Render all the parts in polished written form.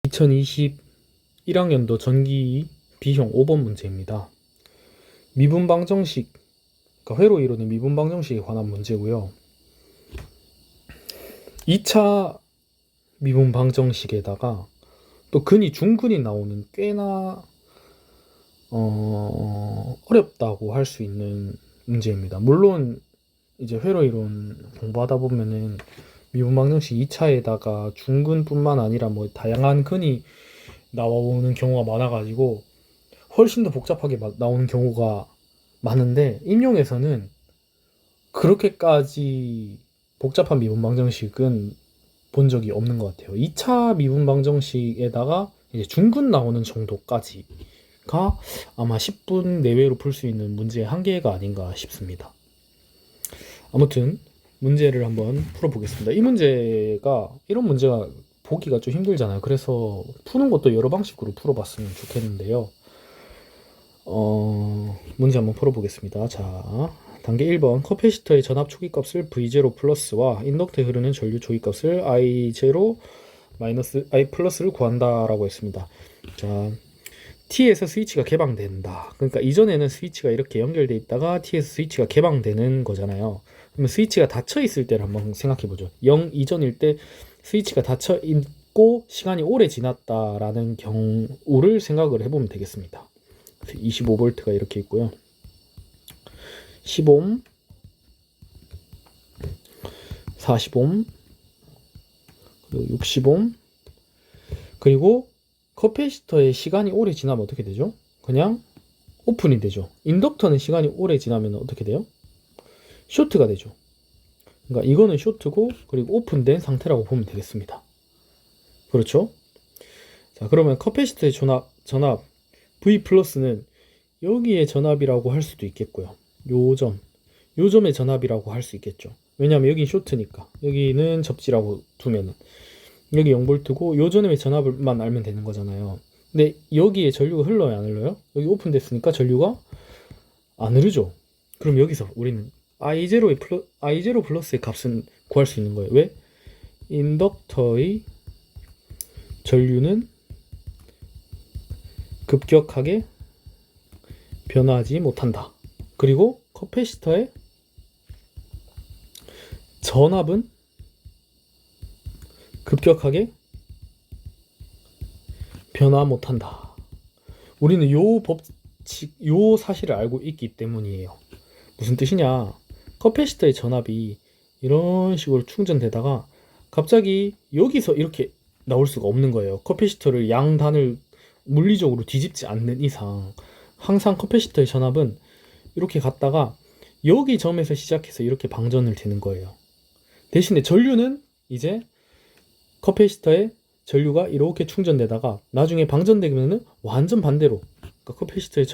2021학년도 전기 B형 5번 문제입니다. 미분방정식, 그러니까 회로 이루는 미분방정식에 관한 문제고요. 2차 미분방정식에다가 또 근이 중근이 나오는 꽤나 어렵다고 할 수 있는 문제입니다. 물론 이제 회로 이론 공부하다 보면은 미분방정식 2차에다가 중근뿐만 아니라 뭐 다양한 근이 나오는 경우가 많아가지고 훨씬 더 복잡하게 나오는 경우가 많은데, 임용에서는 그렇게까지 복잡한 미분방정식은 본 적이 없는 것 같아요. 2차 미분방정식에다가 이제 중근 나오는 정도까지가 아마 10분 내외로 풀 수 있는 문제의 한계가 아닌가 싶습니다. 아무튼 문제를 한번 풀어보겠습니다. 이런 문제가 보기가 좀 힘들잖아요. 그래서 푸는 것도 여러 방식으로 풀어봤으면 좋겠는데요. 문제 한번 풀어보겠습니다. 자, 단계 1번. 커패시터의 전압 초기값을 V0 플러스와 인덕터에 흐르는 전류 초기값을 I0 마이너스 I 플러스를 구한다라고 했습니다. 자, T에서 스위치가 개방된다. 그러니까 이전에는 스위치가 이렇게 연결돼 있다가 T에서 스위치가 개방되는 거잖아요. 그러면 스위치가 닫혀 있을 때를 한번 생각해 보죠. 0 이전일 때 스위치가 닫혀 있고 시간이 오래 지났다라는 경우를 생각을 해보면 되겠습니다. 25V가 이렇게 있고요. 10옴, 40옴, 그리고 60옴, 그리고 커패시터의 시간이 오래 지나면 어떻게 되죠? 그냥 오픈이 되죠. 인덕터는 시간이 오래 지나면 어떻게 돼요? 쇼트가 되죠. 그러니까 이거는 쇼트고, 그리고 오픈된 상태라고 보면 되겠습니다. 그렇죠? 자, 그러면 커패시터의 전압 V 플러스는 여기에 전압이라고 할 수도 있겠고요. 요 점의 전압이라고 할 수 있겠죠. 왜냐하면 여긴 쇼트니까. 여기는 접지라고 두면은 여기 0V고 요 점의 전압만 알면 되는 거잖아요. 근데 여기에 전류가 흘러요, 안 흘러요? 여기 오픈됐으니까 전류가 안 흐르죠. 그럼 여기서 우리는 I0 플러스의 값은 구할 수 있는 거예요. 왜? 인덕터의 전류는 급격하게 변하지 못한다. 그리고 커패시터의 전압은 급격하게 변화 못한다. 우리는 요 법칙, 요 사실을 알고 있기 때문이에요. 무슨 뜻이냐? 커패시터의 전압이 이런 식으로 충전되다가 갑자기 여기서 이렇게 나올 수가 없는 거예요. 커패시터를 양단을 물리적으로 뒤집지 않는 이상 항상 커패시터의 전압은 이렇게 갔다가 여기 점에서 시작해서 이렇게 방전을 되는 거예요. 대신에 전류는 이제 커패시터에 전류가 이렇게 충전되다가 나중에 방전되면은 완전 반대로, 그러니까 커패시터의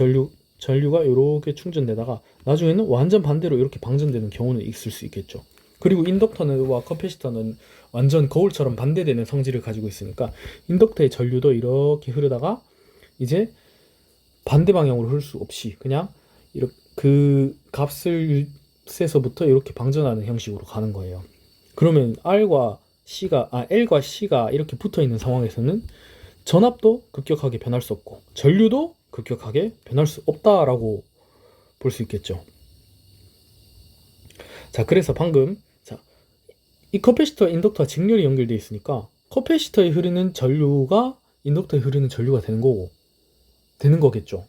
전류가 이렇게 충전되다가 나중에는 완전 반대로 이렇게 방전되는 경우는 있을 수 있겠죠. 그리고 인덕터와 커패시터는 완전 거울처럼 반대되는 성질을 가지고 있으니까 인덕터의 전류도 이렇게 흐르다가 이제 반대 방향으로 흐를 수 없이 그냥 이렇게 그 값을에서부터 이렇게 방전하는 형식으로 가는 거예요. 그러면 L과 C가 이렇게 붙어 있는 상황에서는 전압도 급격하게 변할 수 없고 전류도 급격하게 변할 수 없다라고 볼 수 있겠죠. 자, 그래서 방금 이 커패시터 인덕터와 직렬이 연결되어 있으니까 커패시터에 흐르는 전류가 인덕터에 흐르는 전류가 되는 거겠죠.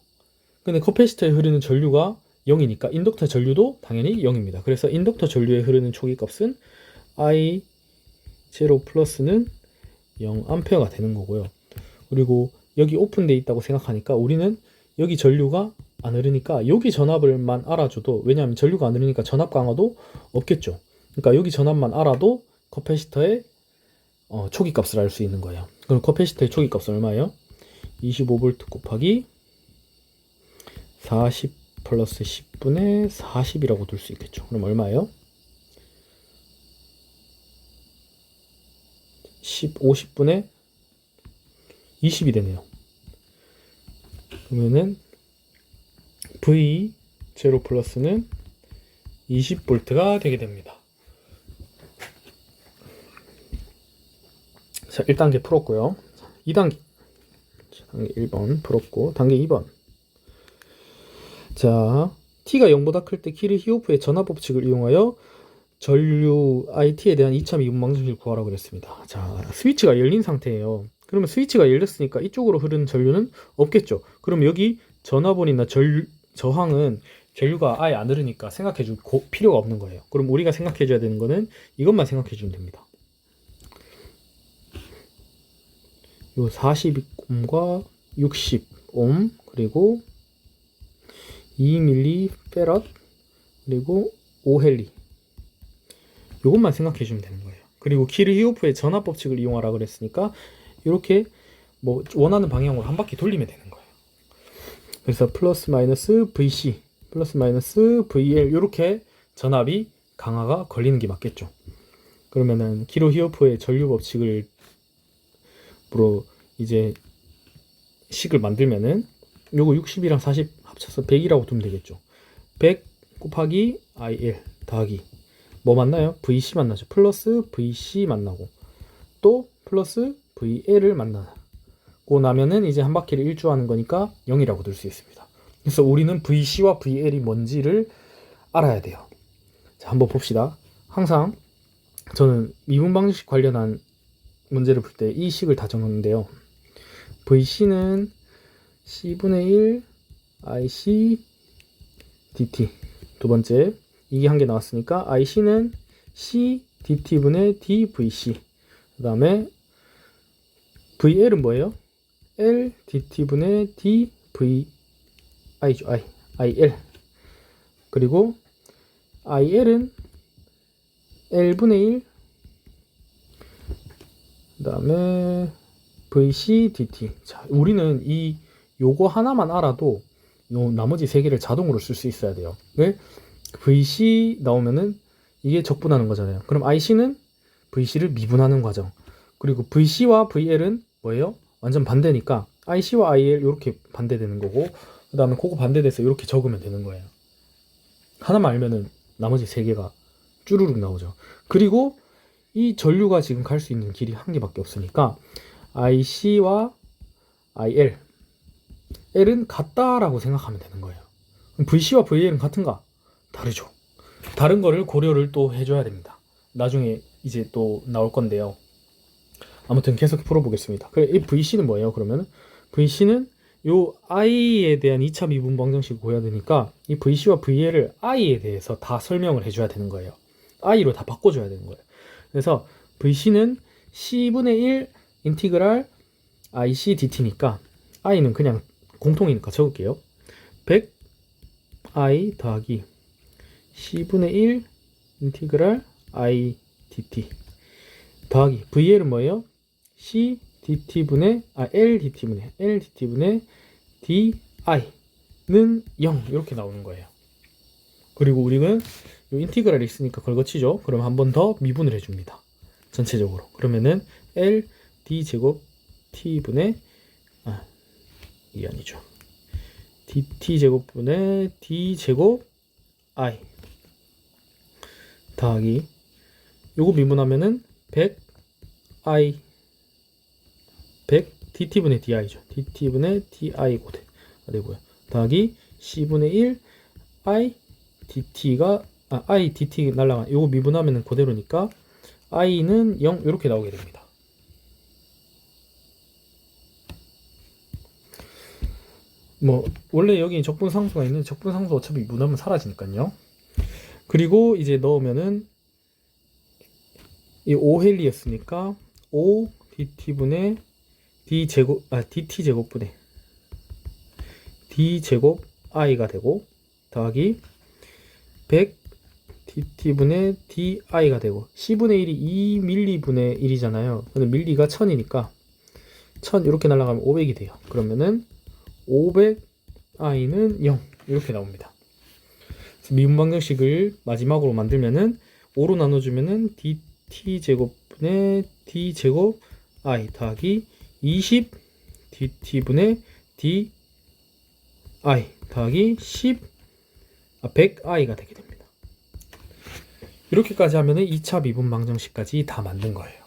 근데 커패시터에 흐르는 전류가 0이니까 인덕터 전류도 당연히 0입니다. 그래서 인덕터 전류에 흐르는 초기값은 I0 플러스는 0A가 되는 거고요. 그리고 여기 오픈되어 있다고 생각하니까 우리는 여기 전류가 안 흐르니까 여기 전압을만 알아줘도, 왜냐하면 전류가 안 흐르니까 전압 강화도 없겠죠. 그러니까 여기 전압만 알아도 커패시터의 초기값을 알 수 있는 거예요. 그럼 커패시터의 초기값은 얼마예요? 25V 곱하기 40 플러스 10분의 40이라고 둘 수 있겠죠. 그럼 얼마예요? 50분의 20이 되네요. 그러면은 V0 플러스는 20V가 되게 됩니다. 자, 1단계 풀었고요. 2단계. 단계 1번 풀었고, 단계 2번. 자, t가 0보다 클 때 키르 히오프의 전화 법칙을 이용하여 전류 IT에 대한 2차 미분 방정식을 구하라고 그랬습니다. 자, 스위치가 열린 상태예요. 그러면 스위치가 열렸으니까 이쪽으로 흐르는 전류는 없겠죠. 그럼 여기 전화번이나 저항은 전류가 아예 안 흐르니까 생각해줄 필요가 없는 거예요. 그럼 우리가 생각해줘야 되는 거는 이것만 생각해주면 됩니다. 요 40옴과 60옴 그리고 2mF 그리고 5헨리 요것만 생각해주면 되는 거예요. 그리고 키르히오프의 전화 법칙을 이용하라 그랬으니까 이렇게 뭐 원하는 방향으로 한 바퀴 돌리면 되는 거예요. 그래서 플러스 마이너스 VC 플러스 마이너스 VL 이렇게 전압이 강화가 걸리는 게 맞겠죠. 그러면은 키르히오프의 전류 법칙을 으로 이제 식을 만들면은 요거 60이랑 40 합쳐서 100이라고 두면 되겠죠. 100 곱하기 IL 더하기 뭐 만나요? VC 만나죠. 플러스 VC 만나고 또 플러스 VL을 만나고 나면은 이제 한 바퀴를 일주하는 거니까 0이라고 둘 수 있습니다. 그래서 우리는 VC와 VL이 뭔지를 알아야 돼요. 자, 한번 봅시다. 항상 저는 미분 방정식 관련한 문제를 풀 때 이 식을 다 적는데요. VC는 C분의 1 IC DT 두 번째 이게 한 개 나왔으니까 IC는 C DT분의 DVC 그 다음에 VL은 뭐예요? L DT분의 DVI죠. IL 그리고 IL은 L분의 1 그 다음에 VC DT. 자, 우리는 요거 하나만 알아도 요 나머지 세 개를 자동으로 쓸 수 있어야 돼요. 왜? VC 나오면은 이게 적분하는 거잖아요. 그럼 IC는 VC를 미분하는 과정. 그리고 VC와 VL은 뭐예요? 완전 반대니까 IC와 IL 이렇게 반대되는 거고, 그 다음에 그거 반대돼서 이렇게 적으면 되는 거예요. 하나만 알면은 나머지 세 개가 쭈루룩 나오죠. 그리고 이 전류가 지금 갈 수 있는 길이 한 개밖에 없으니까 IC와 IL L은 같다라고 생각하면 되는 거예요. VC와 VL은 같은가? 다르죠. 다른 거를 고려를 또 해줘야 됩니다. 나중에 이제 또 나올 건데요. 아무튼 계속 풀어보겠습니다. 그래, 이 VC는 뭐예요? 그러면 VC는 요 I에 대한 2차 미분 방정식을 구해야 되니까 이 VC와 VL을 I에 대해서 다 설명을 해줘야 되는 거예요. I로 다 바꿔줘야 되는 거예요. 그래서 VC는 C분의 1 인티그랄 IC DT니까 I는 그냥 공통이니까 적을게요. 100 I 더하기 C분의 1 인티그랄 I DT 더하기 VL은 뭐예요? C DT분의 L DT분의 DI는 0 이렇게 나오는 거예요. 그리고 우리는 이 인티그랄이 있으니까 걸거치죠. 그럼 한 번 더 미분을 해줍니다. 전체적으로. 그러면은 L D제곱 T분의 이게 아니죠. DT제곱분의 D제곱 I 더하기 요거 미분하면은 100 I 100 DT분의 DI죠. DT분의 DI고 되고요. 더하기 C분의 1 I DT가 I DT 날라가 요거 미분하면은 그대로니까 I는 0 이렇게 나오게 됩니다. 뭐 원래 여기 적분상수가 있는데 적분상수 어차피 미분하면 사라지니까요. 그리고 이제 넣으면은 이 5헨리였으니까 5 DT분의 D제곱 DT제곱분의 D제곱 I가 되고 더하기 100 DT분의 DI가 되고 C분의 1이 2밀리분의 1이잖아요. 근데 밀리가 1000이니까 1000 이렇게 날아가면 500이 돼요. 그러면은 500I는 0 이렇게 나옵니다. 미분 방정식을 마지막으로 만들면은 5로 나눠주면은 DT제곱분의 D제곱 I 더하기 20 DT분의 DI 더하기 100I가 되게 됩니다. 이렇게까지 하면은 2차 미분 방정식까지 다 만든 거예요.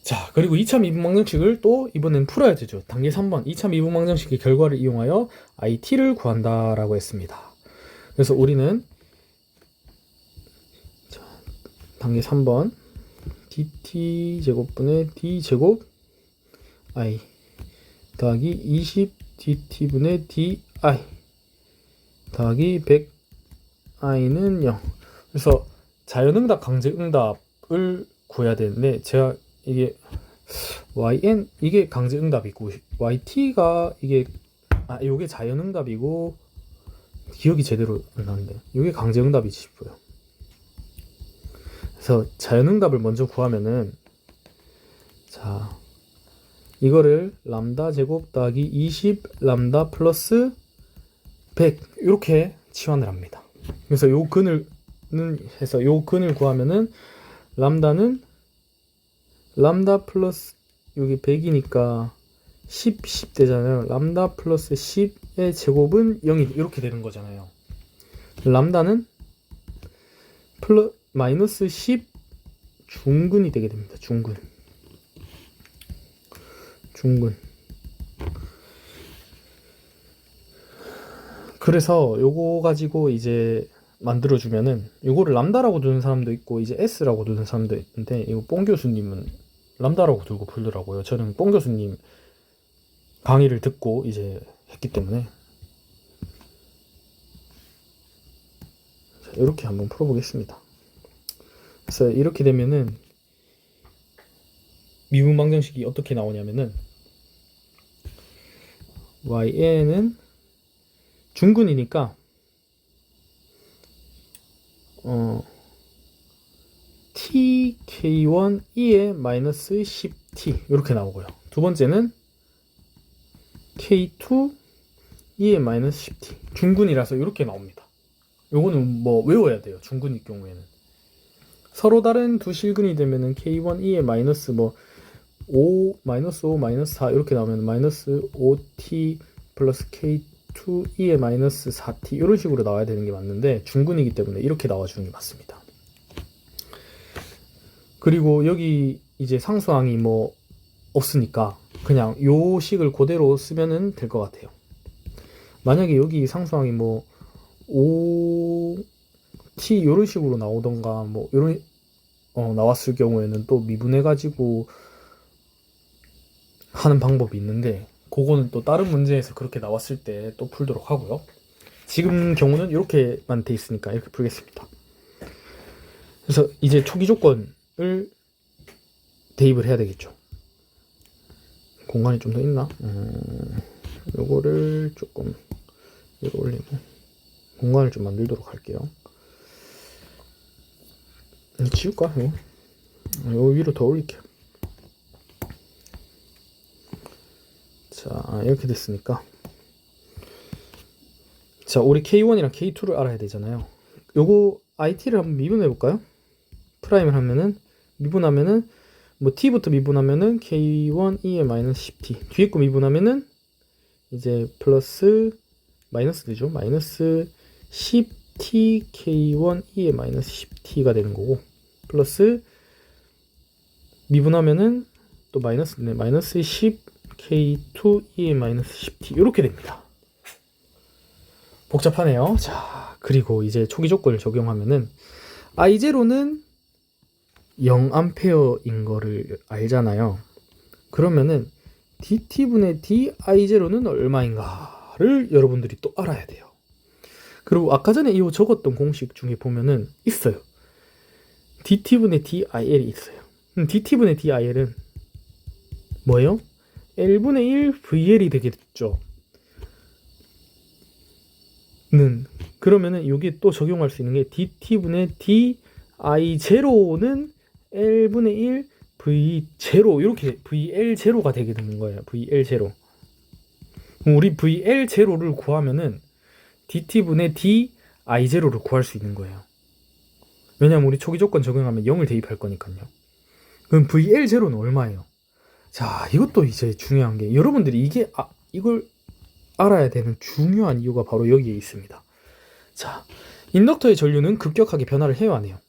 자, 그리고 2차 미분방정식을 또 이번엔 풀어야 되죠. 단계 3번 2차 미분방정식의 결과를 이용하여 IT를 구한다라고 했습니다. 그래서 우리는 자, 단계 3번 DT제곱분의 D제곱 I 더하기 20 DT분의 DI 더하기 100 I는 0. 그래서 자연응답, 강제응답을 구해야 되는데 제가 이게 YN 이게 강제응답이고 YT가 이게 요게 자연응답이고 기억이 제대로 안 나는데 요게 강제응답이지 싶어요. 그래서 자연응답을 먼저 구하면은 자 이거를 람다 제곱 더하기 20 람다 플러스 100 이렇게 치환을 합니다. 그래서 요 근을 해서 요 근을 구하면은 람다는 람다 플러스 여기 100이니까 10 되잖아요. 람다 플러스 10의 제곱은 0이 이렇게 되는 거잖아요. 람다는 마이너스 10 중근이 되게 됩니다. 중근. 그래서 요거 가지고 이제 만들어주면은 요거를 람다라고 두는 사람도 있고 이제 S라고 두는 사람도 있는데 이거 뽕 교수님은 람다라고 두고 풀더라고요. 저는 뽕 교수님 강의를 듣고 이제 했기 때문에 이렇게 한번 풀어보겠습니다. 그래서 이렇게 되면은 미분방정식이 어떻게 나오냐면은 YN은 중근이니까 TK1 E에 마이너스 10T 이렇게 나오고요. 두 번째는 K2 E에 마이너스 10T 중근이라서 이렇게 나옵니다. 요거는 뭐 외워야 돼요. 중근일 경우에는 서로 다른 두 실근이 되면은 K1 E에 마이너스 뭐 5 마이너스 5 마이너스 4 이렇게 나오면 마이너스 5T 플러스 K2 E에 마이너스 4T 이런 식으로 나와야 되는 게 맞는데 중근이기 때문에 이렇게 나와주는 게 맞습니다. 그리고 여기 이제 상수항이 뭐 없으니까 그냥 요 식을 그대로 쓰면은 될 것 같아요. 만약에 여기 상수항이 뭐 5t 요런 식으로 나오던가 뭐 요런 나왔을 경우에는 또 미분해 가지고 하는 방법이 있는데 그거는 또 다른 문제에서 그렇게 나왔을 때 또 풀도록 하고요. 지금 경우는 이렇게만 돼 있으니까 이렇게 풀겠습니다. 그래서 이제 초기 조건을 대입을 해야 되겠죠. 공간이 좀 더 있나? 요거를 조금 위로 올리고 공간을 좀 만들도록 할게요. 지울까? 요 위로 더 올릴게요. 자, 이렇게 됐으니까 자, 우리 K1이랑 K2를 알아야 되잖아요. 요거 IT를 한번 미분해 볼까요? 프라임을 하면은 미분하면은 뭐 t부터 미분하면은 K1 E에 마이너스 10t 뒤에 거 미분하면은 이제 플러스 마이너스 되죠. 마이너스 10t K1 E에 마이너스 10t가 되는 거고 플러스 미분하면은 또 마이너스네. 마이너스 10 K2 E에 마이너스 10t 이렇게 됩니다. 복잡하네요. 자, 그리고 이제 초기 조건을 적용하면은 I0는 0A인 거를 알잖아요. 그러면은 DT분의 DI0는 얼마인가를 여러분들이 또 알아야 돼요. 그리고 아까 전에 이 적었던 공식 중에 보면은 있어요. DT분의 DIL이 있어요. DT분의 DIL은 뭐예요? L분의 1 VL이 되겠죠. 그러면은 여기 또 적용할 수 있는 게 DT분의 DI0는 L분의 1 V0 이렇게 VL0가 되게 되는 거예요. VL0. 우리 VL0를 구하면은 DT분의 DI0를 구할 수 있는 거예요. 왜냐면 우리 초기 조건 적용하면 0을 대입할 거니까요. 그럼 VL0는 얼마예요? 자, 이것도 이제 중요한 게 여러분들이 이걸 알아야 되는 중요한 이유가 바로 여기에 있습니다. 자, 인덕터의 전류는 급격하게 변화를 해요, 안 해요?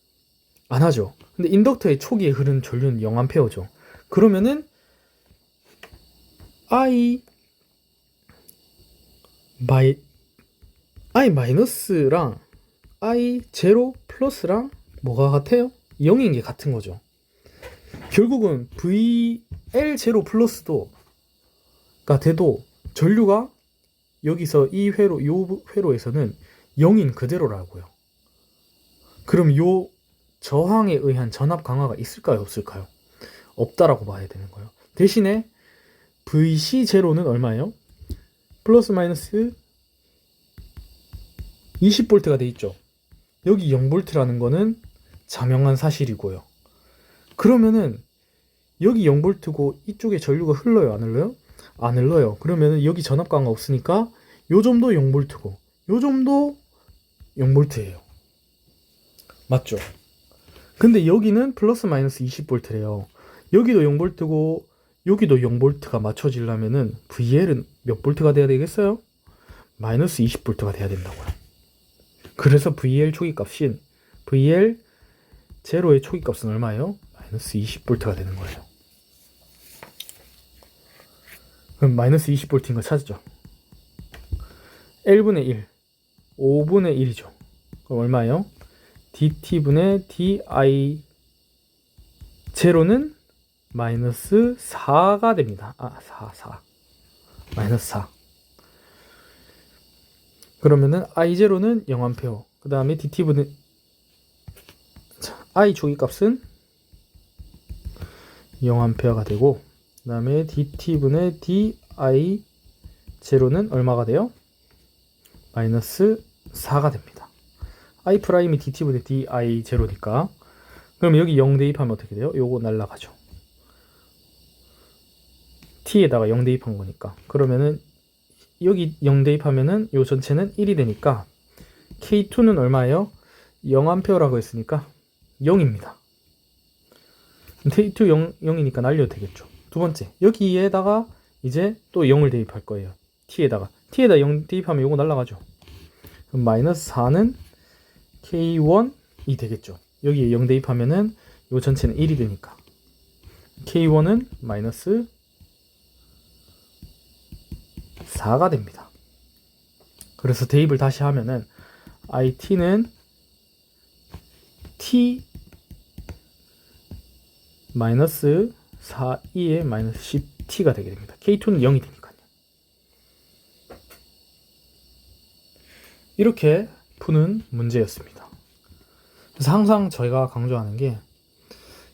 안 하죠. 근데 인덕터의 초기에 흐르는 전류는 0A죠. 그러면은 I 마이너스랑 I 제로 플러스랑 뭐가 같아요? 0인 게 같은 거죠. 결국은 VL 제로 플러스도 가 돼도 전류가 여기서 이 회로, 요 회로에서는 0인 그대로라고요. 그럼 요 저항에 의한 전압 강화가 있을까요? 없을까요? 없다라고 봐야 되는 거예요. 대신에 VC0는 얼마예요? 플러스 마이너스 20V가 돼 있죠. 여기 0V라는 거는 자명한 사실이고요. 그러면은 여기 0V고 이쪽에 전류가 흘러요? 안 흘러요? 안 흘러요. 그러면은 여기 전압 강화 없으니까 요 점도 0V고 요 점도 0V예요. 맞죠? 근데 여기는 플러스 마이너스 20V래요. 여기도 0V고 여기도 0V가 맞춰지려면은 VL은 몇 볼트가 돼야 되겠어요? 마이너스 20V가 돼야 된다고요. 그래서 VL 초기값인 VL 제로의 초기값은 얼마예요? 마이너스 20V가 되는 거예요. 그럼 마이너스 20V인 거 찾았죠? L분의 1, 5분의 1이죠. 그럼 얼마예요? DT분의 DI 제로는 마이너스 4가 됩니다. 4. 마이너스 4. 그러면은 I0는 0A. 그 다음에 DT분의 I 초기값은 0A가 되고, 그 다음에 DT분의 DI0는 얼마가 돼요? 마이너스 4가 됩니다. I 프라임이 DT분의 DI0니까. 그럼 여기 0 대입하면 어떻게 돼요? 요거 날라가죠. T에다가 0 대입한 거니까. 그러면은 여기 0 대입하면은 요 전체는 1이 되니까 K2는 얼마예요? 0A라고 했으니까 0입니다. K2 0이니까 날려도 되겠죠. 두 번째, 여기에다가 이제 또 0을 대입할 거예요. T에다 0 대입하면 요거 날라가죠. 그럼 마이너스 4는 K1이 되겠죠. 여기에 0 대입하면은 요 전체는 1이 되니까 K1은 마이너스 4가 됩니다. 그래서 대입을 다시 하면은 IT는 T 마이너스 4E의 마이너스 10T가 되게 됩니다. K2는 0이 되니까요. 이렇게 푸는 문제였습니다. 그래서 항상 저희가 강조하는 게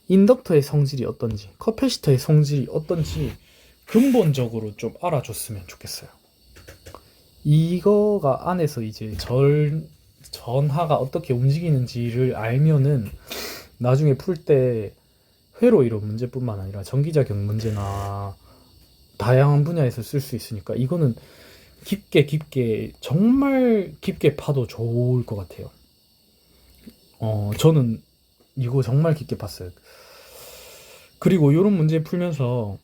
인덕터의 성질이 어떤지, 커패시터의 성질이 어떤지 근본적으로 좀 알아줬으면 좋겠어요. 이거가 안에서 이제 전하가 어떻게 움직이는지를 알면은 나중에 풀 때 회로 이론 문제뿐만 아니라 전기자격 문제나 다양한 분야에서 쓸 수 있으니까 이거는 깊게 정말 깊게 파도 좋을 것 같아요. 저는 이거 정말 깊게 봤어요. 그리고 이런 문제 풀면서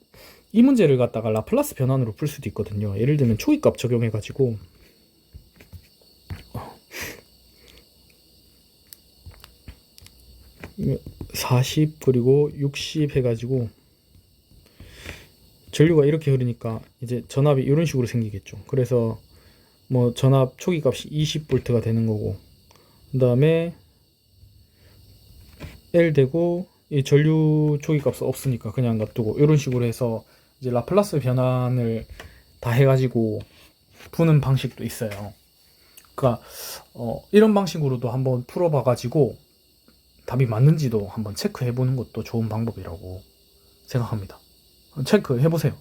이 문제를 갖다가 라플라스 변환으로 풀 수도 있거든요. 예를 들면 초기값 적용해가지고 40 그리고 60 해가지고 전류가 이렇게 흐르니까 이제 전압이 이런 식으로 생기겠죠. 그래서 뭐 전압 초기값이 20V가 되는 거고, 그 다음에 L 되고 이 전류 초기값은 없으니까 그냥 놔두고 이런 식으로 해서 이제 라플라스 변환을 다 해가지고 푸는 방식도 있어요. 그러니까 이런 방식으로도 한번 풀어봐가지고 답이 맞는지도 한번 체크해보는 것도 좋은 방법이라고 생각합니다. 체크해보세요.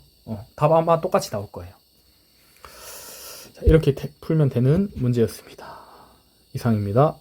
답 아마 똑같이 나올 거예요. 자, 이렇게 풀면 되는 문제였습니다. 이상입니다.